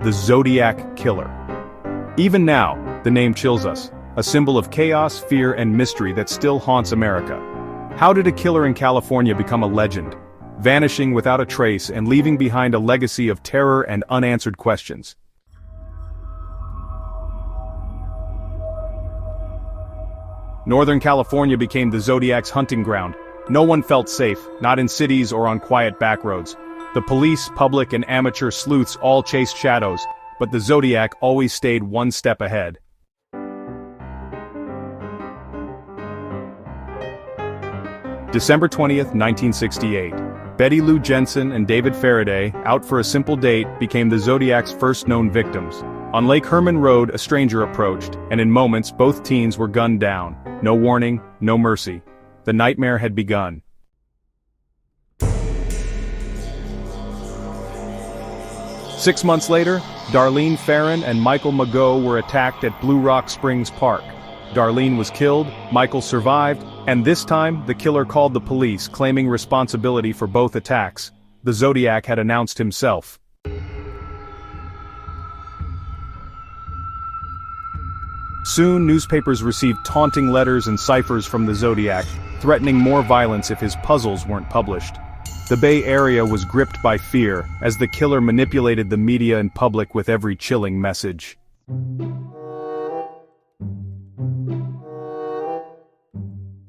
the Zodiac Killer. Even now, the name chills us, a symbol of chaos, fear, and mystery that still haunts America. How did a killer in California become a legend, vanishing without a trace and leaving behind a legacy of terror and unanswered questions? Northern California became the Zodiac's hunting ground. No one felt safe, not in cities or on quiet backroads. The police, public, and amateur sleuths all chased shadows, but the Zodiac always stayed one step ahead. December 20th, 1968. Betty Lou Jensen and David Faraday, out for a simple date, became the Zodiac's first known victims. On Lake Herman Road, a stranger approached, and in moments both teens were gunned down. No warning, no mercy. The nightmare had begun. Six months later, Darlene Ferrin and Michael Mageau were attacked at Blue Rock Springs Park. Darlene was killed, Michael survived, and this time the killer called the police, claiming responsibility for both attacks. The Zodiac had announced himself. Soon, newspapers received taunting letters and ciphers from the Zodiac, threatening more violence if his puzzles weren't published. The Bay Area was gripped by fear, as the killer manipulated the media and public with every chilling message.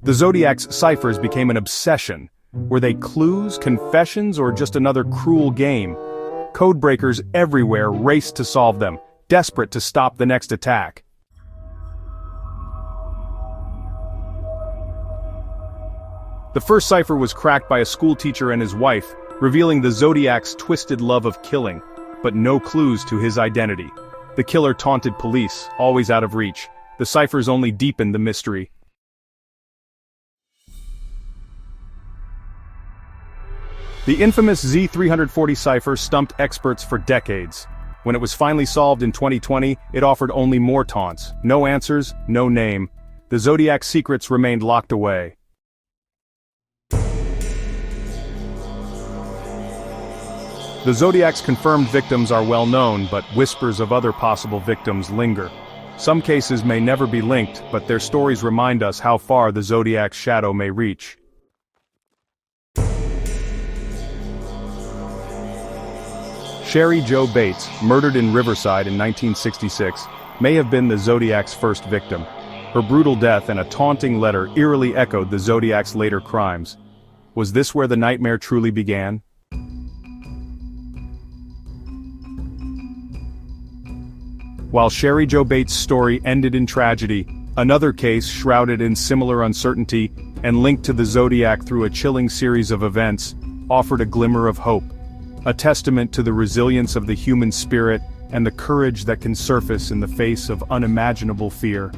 The Zodiac's ciphers became an obsession. Were they clues, confessions, or just another cruel game? Codebreakers everywhere raced to solve them, desperate to stop the next attack. The first cipher was cracked by a schoolteacher and his wife, revealing the Zodiac's twisted love of killing, but no clues to his identity. The killer taunted police, always out of reach. The ciphers only deepened the mystery. The infamous Z340 cipher stumped experts for decades. When it was finally solved in 2020, it offered only more taunts. No answers, no name. The Zodiac's secrets remained locked away. The Zodiac's confirmed victims are well known, but whispers of other possible victims linger. Some cases may never be linked, but their stories remind us how far the Zodiac's shadow may reach. Sherry Jo Bates, murdered in Riverside in 1966, may have been the Zodiac's first victim. Her brutal death and a taunting letter eerily echoed the Zodiac's later crimes. Was this where the nightmare truly began? While Sherry Jo Bates' story ended in tragedy, another case shrouded in similar uncertainty and linked to the Zodiac through a chilling series of events offered a glimmer of hope. A testament to the resilience of the human spirit and the courage that can surface in the face of unimaginable fear.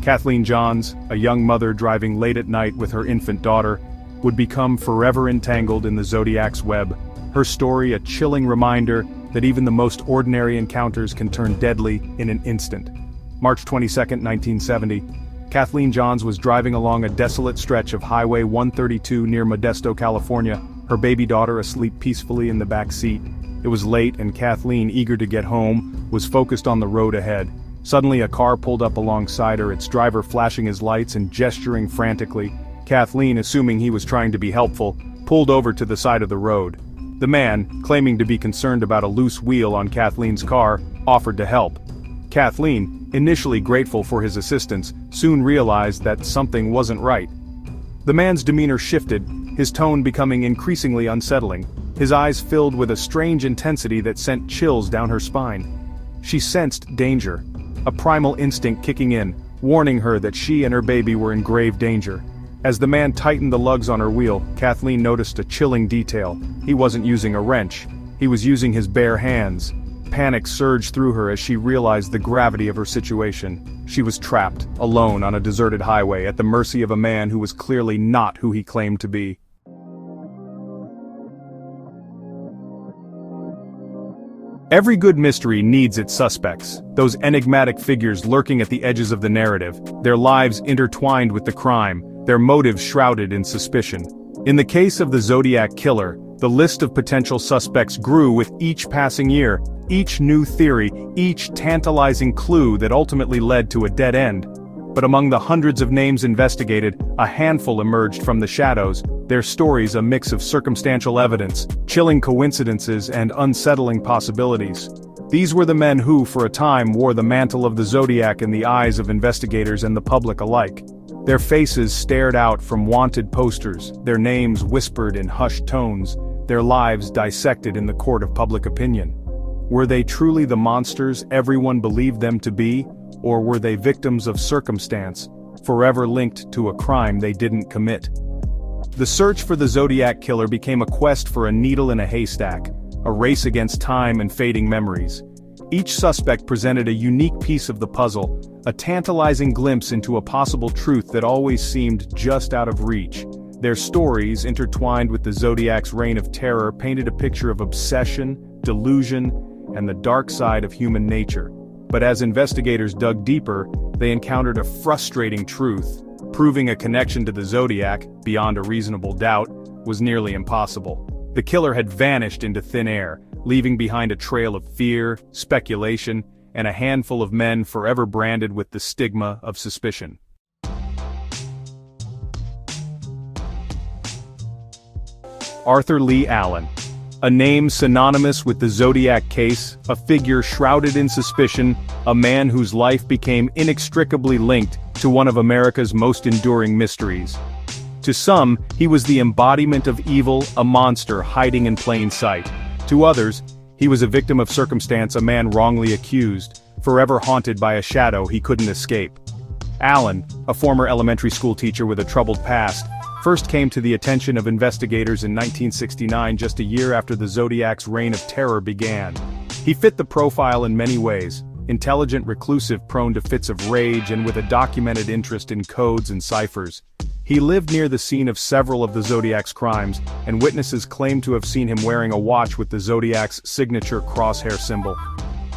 Kathleen Johns, a young mother driving late at night with her infant daughter, would become forever entangled in the Zodiac's web. Her story a chilling reminder that even the most ordinary encounters can turn deadly in an instant. March 22, 1970, Kathleen Johns was driving along a desolate stretch of Highway 132 near Modesto, California, her baby daughter asleep peacefully in the back seat. It was late and Kathleen, eager to get home, was focused on the road ahead. Suddenly a car pulled up alongside her, its driver flashing his lights and gesturing frantically. Kathleen, assuming he was trying to be helpful, pulled over to the side of the road. The man, claiming to be concerned about a loose wheel on Kathleen's car, offered to help. Kathleen, initially grateful for his assistance, soon realized that something wasn't right. The man's demeanor shifted, his tone becoming increasingly unsettling. His eyes filled with a strange intensity that sent chills down her spine. She sensed danger, a primal instinct kicking in, warning her that she and her baby were in grave danger. As the man tightened the lugs on her wheel, Kathleen noticed a chilling detail. He wasn't using a wrench. He was using his bare hands. Panic surged through her as she realized the gravity of her situation. She was trapped, alone on a deserted highway, at the mercy of a man who was clearly not who he claimed to be. Every good mystery needs its suspects, those enigmatic figures lurking at the edges of the narrative, their lives intertwined with the crime, their motives shrouded in suspicion. In the case of the Zodiac Killer, The list of potential suspects grew with each passing year, each new theory, each tantalizing clue that ultimately led to a dead end. But among the hundreds of names investigated, a handful emerged from the shadows, their stories a mix of circumstantial evidence, chilling coincidences, and unsettling possibilities. These were the men who, for a time, wore the mantle of the Zodiac in the eyes of investigators and the public alike. Their faces stared out from wanted posters, their names whispered in hushed tones, their lives dissected in the court of public opinion. Were they truly the monsters everyone believed them to be, or were they victims of circumstance, forever linked to a crime they didn't commit? The search for the Zodiac Killer became a quest for a needle in a haystack, a race against time and fading memories. Each suspect presented a unique piece of the puzzle, a tantalizing glimpse into a possible truth that always seemed just out of reach. Their stories, intertwined with the Zodiac's reign of terror, painted a picture of obsession, delusion, and the dark side of human nature. But as investigators dug deeper, they encountered a frustrating truth. Proving a connection to the Zodiac, beyond a reasonable doubt, was nearly impossible. The killer had vanished into thin air, leaving behind a trail of fear, speculation, and a handful of men forever branded with the stigma of suspicion. Arthur Lee Allen. A name synonymous with the Zodiac case, a figure shrouded in suspicion, a man whose life became inextricably linked to one of America's most enduring mysteries. To some, he was the embodiment of evil, a monster hiding in plain sight. To others, he was a victim of circumstance, a man wrongly accused, forever haunted by a shadow he couldn't escape. Allen, a former elementary school teacher with a troubled past, first came to the attention of investigators in 1969, just a year after the Zodiac's reign of terror began. He fit the profile in many ways: intelligent reclusive prone to fits of rage and with a documented interest in codes and ciphers. He lived near the scene of several of the Zodiac's crimes, and witnesses claimed to have seen him wearing a watch with the Zodiac's signature crosshair symbol.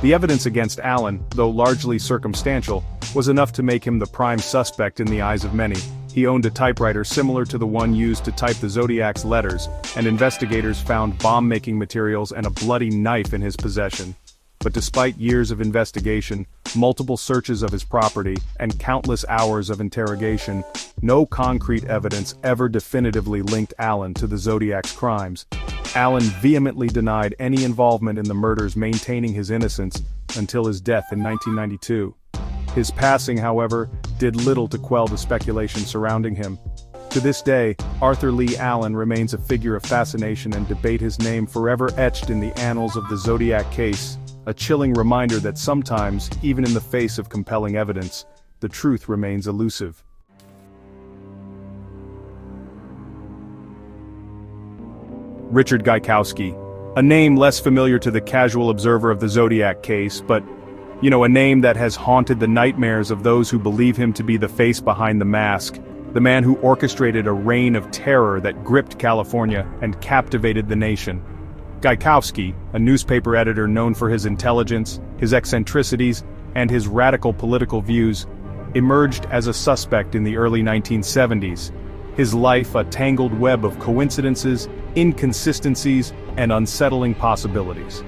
The evidence against Allen, though largely circumstantial, was enough to make him the prime suspect in the eyes of many. He owned a typewriter similar to the one used to type the Zodiac's letters, and investigators found bomb-making materials and a bloody knife in his possession. But despite years of investigation, multiple searches of his property, and countless hours of interrogation, no concrete evidence ever definitively linked Allen to the Zodiac's crimes. Allen vehemently denied any involvement in the murders, maintaining his innocence until his death in 1992. His passing, however, did little to quell the speculation surrounding him. To this day, Arthur Lee Allen remains a figure of fascination and debate, his name forever etched in the annals of the Zodiac case, a chilling reminder that sometimes, even in the face of compelling evidence, the truth remains elusive. Richard Gaikowski. A name less familiar to the casual observer of the Zodiac case, but a name that has haunted the nightmares of those who believe him to be the face behind the mask, the man who orchestrated a reign of terror that gripped California and captivated the nation. Gaikowski, a newspaper editor known for his intelligence, his eccentricities, and his radical political views, emerged as a suspect in the early 1970s. His life a tangled web of coincidences, inconsistencies, and unsettling possibilities.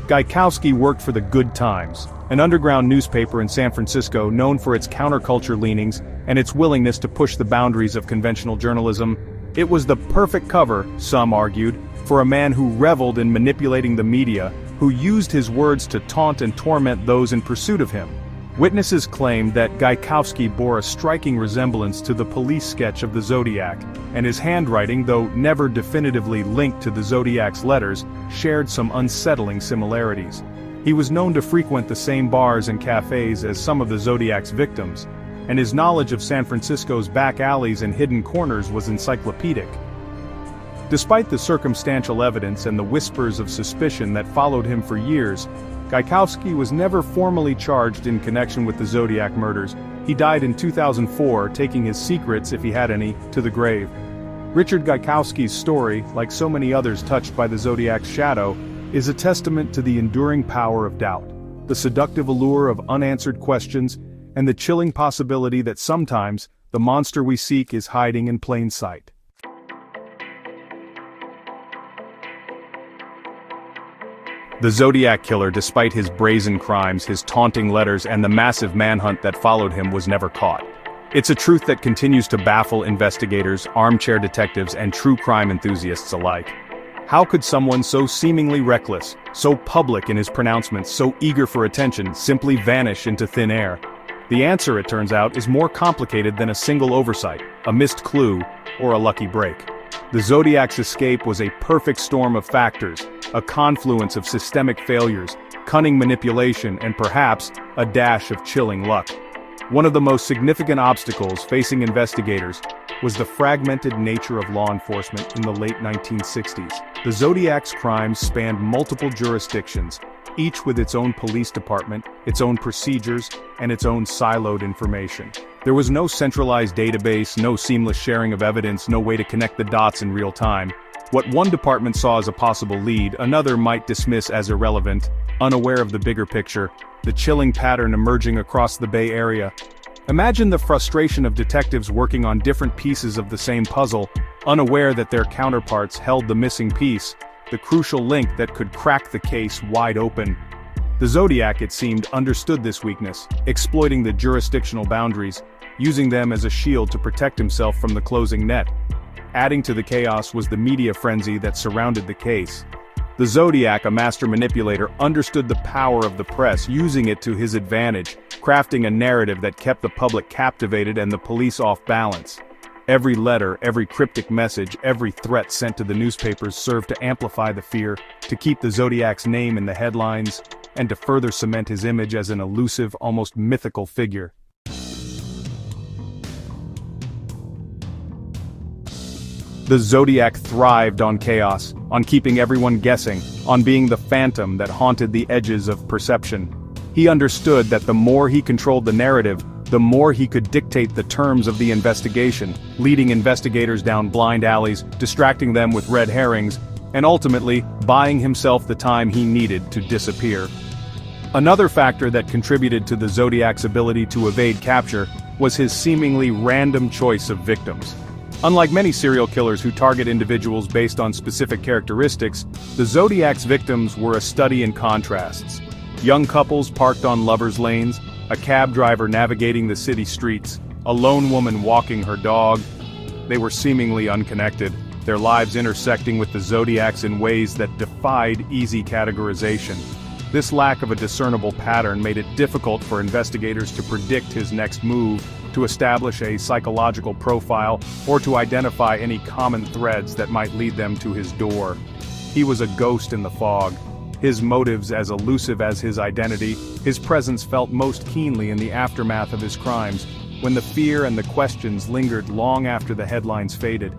Gaikowski worked for the Good Times, an underground newspaper in San Francisco known for its counterculture leanings and its willingness to push the boundaries of conventional journalism. It was the perfect cover, some argued, for a man who reveled in manipulating the media, who used his words to taunt and torment those in pursuit of him. Witnesses claimed that Gaikowski bore a striking resemblance to the police sketch of the Zodiac, and his handwriting, though never definitively linked to the Zodiac's letters, shared some unsettling similarities. He was known to frequent the same bars and cafes as some of the Zodiac's victims, and his knowledge of San Francisco's back alleys and hidden corners was encyclopedic. Despite the circumstantial evidence and the whispers of suspicion that followed him for years, Gaikowski was never formally charged in connection with the Zodiac murders. He died in 2004, taking his secrets, if he had any, to the grave. Richard Gaikowski's story, like so many others touched by the Zodiac's shadow, is a testament to the enduring power of doubt, the seductive allure of unanswered questions, and the chilling possibility that sometimes the monster we seek is hiding in plain sight. The Zodiac Killer, despite his brazen crimes, his taunting letters, and the massive manhunt that followed him, was never caught. It's a truth that continues to baffle investigators, armchair detectives, and true crime enthusiasts alike. How could someone so seemingly reckless, so public in his pronouncements, so eager for attention, simply vanish into thin air? The answer, it turns out, is more complicated than a single oversight, a missed clue, or a lucky break. The Zodiac's escape was a perfect storm of factors, a confluence of systemic failures, cunning manipulation, and perhaps a dash of chilling luck. One of the most significant obstacles facing investigators was the fragmented nature of law enforcement in the late 1960s. The Zodiac's crimes spanned multiple jurisdictions, each with its own police department, its own procedures, and its own siloed information. There was no centralized database, no seamless sharing of evidence, no way to connect the dots in real time. What one department saw as a possible lead, another might dismiss as irrelevant, unaware of the bigger picture, the chilling pattern emerging across the Bay Area. Imagine the frustration of detectives working on different pieces of the same puzzle, unaware that their counterparts held the missing piece, the crucial link that could crack the case wide open. The Zodiac, it seemed, understood this weakness, exploiting the jurisdictional boundaries, using them as a shield to protect himself from the closing net. Adding to the chaos was the media frenzy that surrounded the case. The Zodiac, a master manipulator, understood the power of the press, using it to his advantage, crafting a narrative that kept the public captivated and the police off balance. Every letter, every cryptic message, every threat sent to the newspapers served to amplify the fear, to keep the Zodiac's name in the headlines, and to further cement his image as an elusive, almost mythical figure. The Zodiac thrived on chaos, on keeping everyone guessing, on being the phantom that haunted the edges of perception. He understood that the more he controlled the narrative, the more he could dictate the terms of the investigation, leading investigators down blind alleys, distracting them with red herrings, and ultimately, buying himself the time he needed to disappear. Another factor that contributed to the Zodiac's ability to evade capture was his seemingly random choice of victims. Unlike many serial killers who target individuals based on specific characteristics, the Zodiac's victims were a study in contrasts. Young couples parked on lovers' lanes, a cab driver navigating the city streets, a lone woman walking her dog. They were seemingly unconnected, their lives intersecting with the Zodiac's in ways that defied easy categorization. This lack of a discernible pattern made it difficult for investigators to predict his next move, to establish a psychological profile, or to identify any common threads that might lead them to his door. He was a ghost in the fog. His motives as elusive as his identity, his presence felt most keenly in the aftermath of his crimes, when the fear and the questions lingered long after the headlines faded.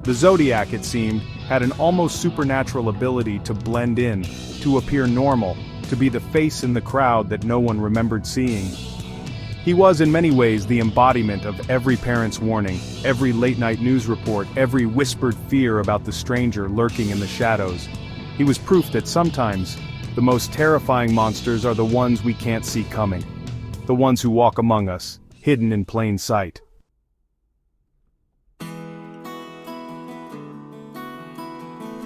The Zodiac, it seemed, had an almost supernatural ability to blend in, to appear normal, to be the face in the crowd that no one remembered seeing. He was in many ways the embodiment of every parent's warning, every late-night news report, every whispered fear about the stranger lurking in the shadows. He was proof that sometimes, the most terrifying monsters are the ones we can't see coming. The ones who walk among us, hidden in plain sight.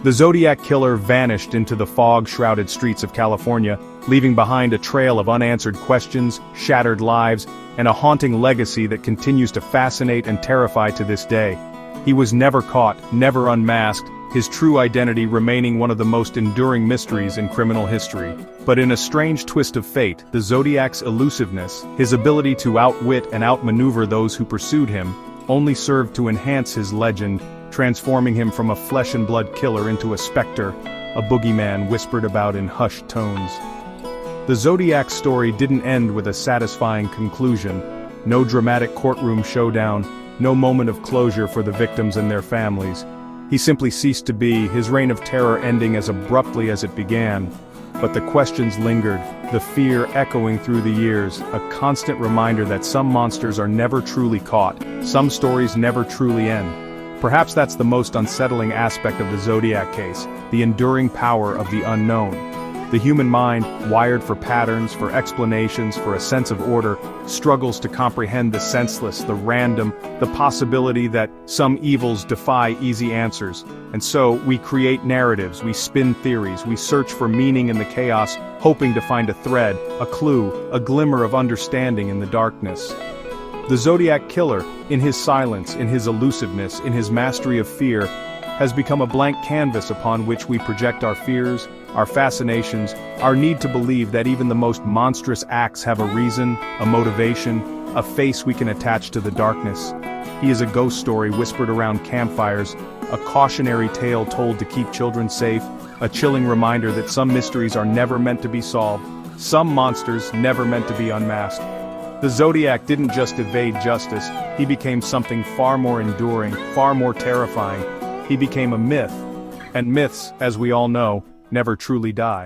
The Zodiac Killer vanished into the fog-shrouded streets of California, leaving behind a trail of unanswered questions, shattered lives, and a haunting legacy that continues to fascinate and terrify to this day. He was never caught, never unmasked, his true identity remaining one of the most enduring mysteries in criminal history. But in a strange twist of fate, the Zodiac's elusiveness, his ability to outwit and outmaneuver those who pursued him, only served to enhance his legend, transforming him from a flesh-and-blood killer into a specter, a boogeyman whispered about in hushed tones. The Zodiac story didn't end with a satisfying conclusion. No dramatic courtroom showdown, no moment of closure for the victims and their families. He simply ceased to be, his reign of terror ending as abruptly as it began. But the questions lingered, the fear echoing through the years, a constant reminder that some monsters are never truly caught, some stories never truly end. Perhaps that's the most unsettling aspect of the Zodiac case, the enduring power of the unknown. The human mind, wired for patterns, for explanations, for a sense of order, struggles to comprehend the senseless, the random, the possibility that some evils defy easy answers. And so, we create narratives, we spin theories, we search for meaning in the chaos, hoping to find a thread, a clue, a glimmer of understanding in the darkness. The Zodiac Killer, in his silence, in his elusiveness, in his mastery of fear, has become a blank canvas upon which we project our fears, our fascinations, our need to believe that even the most monstrous acts have a reason, a motivation, a face we can attach to the darkness. He is a ghost story whispered around campfires, a cautionary tale told to keep children safe, a chilling reminder that some mysteries are never meant to be solved, some monsters never meant to be unmasked. The Zodiac didn't just evade justice, he became something far more enduring, far more terrifying. He became a myth. And myths, as we all know, never truly die.